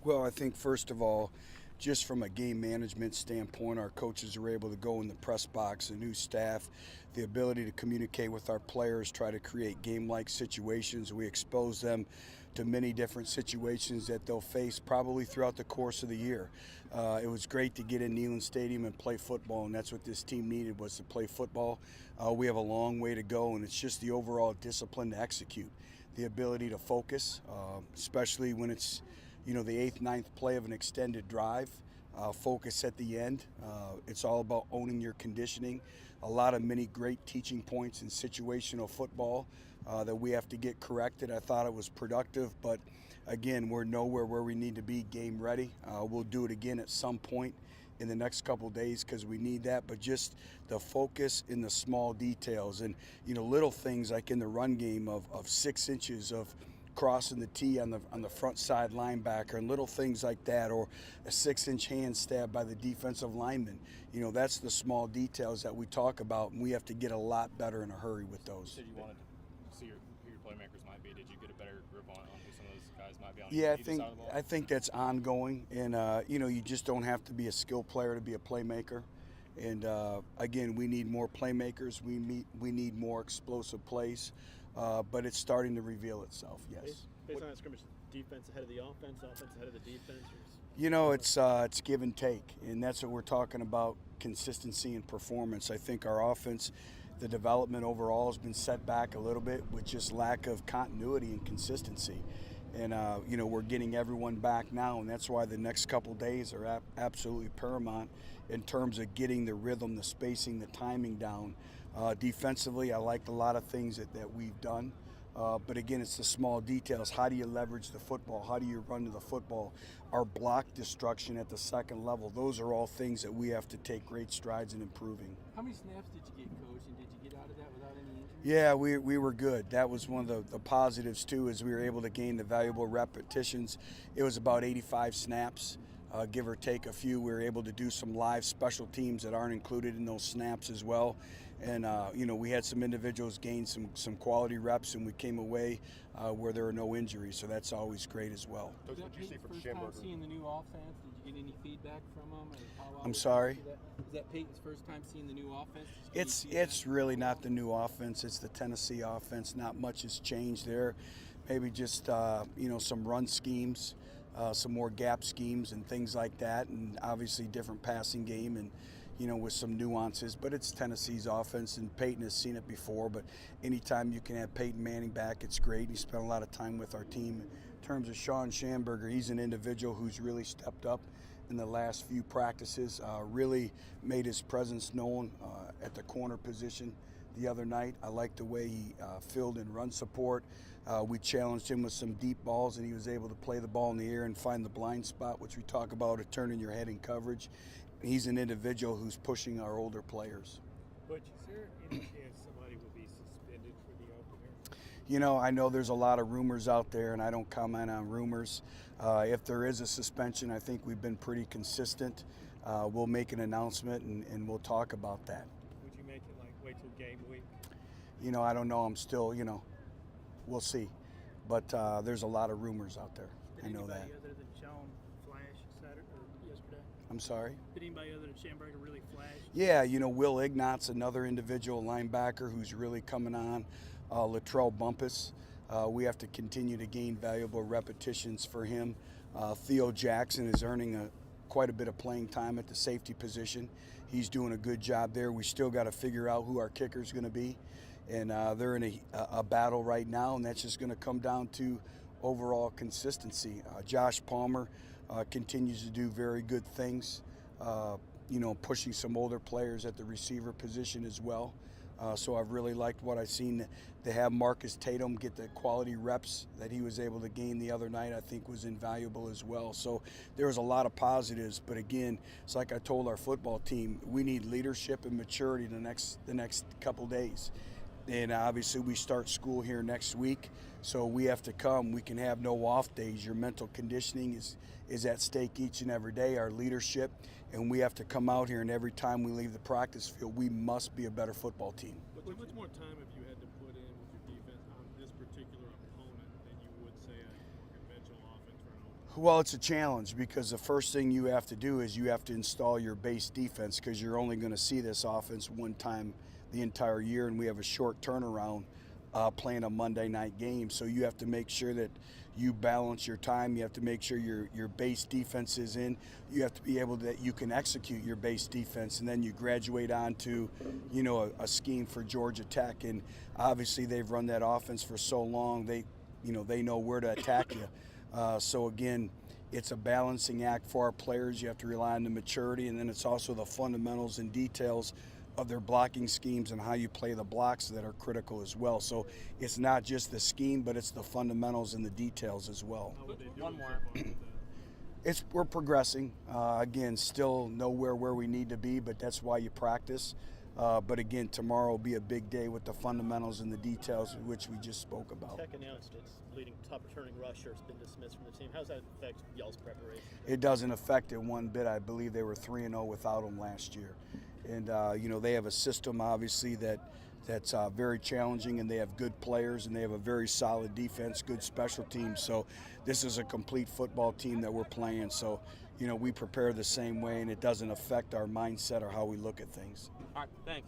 Well, I think first of all, just from a game management standpoint, our coaches are able to go in the press box, the new staff, the ability to communicate with our players, try to create game-like situations. We expose them to many different situations that they'll face probably throughout the course of the year. It was great to get in Neyland Stadium and play football, and that's what this team needed, was to play football. We have a long way to go, and it's just the overall discipline to execute, the ability to focus, especially when it's the eighth, ninth play of an extended drive. Focus at the end. It's all about owning your conditioning. A lot of many great teaching points in situational football that we have to get corrected. I thought it was productive, but again, we're nowhere where we need to be game ready. We'll do it again at some point in the next couple of days because we need that, but just the focus in the small details and little things like in the run game of 6 inches of crossing the T on the front side linebacker and little things like that, or a 6-inch hand stab by the defensive lineman. That's the small details that we talk about, and we have to get a lot better in a hurry with those. You said you wanted to see who your playmakers might be. Did you get a better grip on who some of those guys might be on Yeah, either side of the ball? I think that's ongoing, and you just don't have to be a skill player to be a playmaker. And again, we need more playmakers. We need more explosive plays, but it's starting to reveal itself. Yes. Based on that scrimmage, defense ahead of the offense ahead of the defense. It's give and take, and that's what we're talking about: consistency and performance. I think our offense, the development overall, has been set back a little bit with just lack of continuity and consistency. And we're getting everyone back now, and that's why the next couple days are absolutely paramount in terms of getting the rhythm, the spacing, the timing down. Defensively, I liked a lot of things that we've done. But again, it's the small details. How do you leverage the football? How do you run to the football? Our block destruction at the second level, those are all things that we have to take great strides in improving. How many snaps did you get, Coach, and did you get out of that without any injuries? Yeah, we were good. That was one of the positives, too, is we were able to gain the valuable repetitions. It was about 85 snaps. Give or take a few. We were able to do some live special teams that aren't included in those snaps as well. And, we had some individuals gain some quality reps, and we came away where there were no injuries. So that's always great as well. Was that Peyton's first time seeing the new offense? Did you get any feedback from him? I'm sorry? Is that Peyton's first time seeing the new offense? It's really not the new offense. It's the Tennessee offense. Not much has changed there. Maybe just, some run schemes. Some more gap schemes and things like that, and obviously different passing game and with some nuances, but it's Tennessee's offense, and Peyton has seen it before. But anytime you can have Peyton Manning back, it's great. He spent a lot of time with our team. In terms of Sean Schamberger, he's an individual who's really stepped up in the last few practices, really made his presence known at the corner position the other night. I liked the way he filled in run support. We challenged him with some deep balls, and he was able to play the ball in the air and find the blind spot, which we talk about, of turning your head in coverage. He's an individual who's pushing our older players. But is there any chance somebody will be suspended for the opener? I know there's a lot of rumors out there, and I don't comment on rumors. If there is a suspension, I think we've been pretty consistent. We'll make an announcement, and we'll talk about that. Would you make it wait till game week? I don't know. I'm still, we'll see. But there's a lot of rumors out there. I know that. Did anybody other than Sean flash Saturday or yesterday? I'm sorry? Did anybody other than Schamberger really flash? Yeah, Will Ignat's another individual linebacker who's really coming on. Latrell Bumpus. We have to continue to gain valuable repetitions for him. Theo Jackson is earning quite a bit of playing time at the safety position. He's doing a good job there. We still got to figure out who our kicker is going to be. And they're in a battle right now, and that's just going to come down to overall consistency. Josh Palmer continues to do very good things, pushing some older players at the receiver position as well. So I've really liked what I've seen. To have Marcus Tatum get the quality reps that he was able to gain the other night, I think was invaluable as well. So there was a lot of positives, but again, it's like I told our football team, we need leadership and maturity the next couple days. And obviously we start school here next week, so we have to come. We can have no off days. Your mental conditioning is at stake each and every day, our leadership, and we have to come out here, and every time we leave the practice field, we must be a better football team. How much more time have you had to put in with your defense on this particular opponent than you would say a more conventional offense for an Well, it's a challenge because the first thing you have to do is you have to install your base defense, because you're only going to see this offense one time the entire year, and we have a short turnaround playing a Monday night game. So you have to make sure that you balance your time. You have to make sure your base defense is in. You have to be able to, that you can execute your base defense, and then you graduate on to, a scheme for Georgia Tech. And obviously they've run that offense for so long. They know where to attack you. So again, it's a balancing act for our players. You have to rely on the maturity, and then it's also the fundamentals and details of their blocking schemes and how you play the blocks that are critical as well. So it's not just the scheme, but it's the fundamentals and the details as well. One more. We're progressing. Again, still nowhere where we need to be, but that's why you practice. But again, tomorrow will be a big day with the fundamentals and the details, which we just spoke about. Tech announced its leading top returning rusher has been dismissed from the team. How does that affect y'all's preparation? It doesn't affect it one bit. I believe they were 3-0 without him last year. And, they have a system, obviously, that's very challenging, and they have good players, and they have a very solid defense, good special teams. So this is a complete football team that we're playing. So, we prepare the same way, and it doesn't affect our mindset or how we look at things. All right, thanks.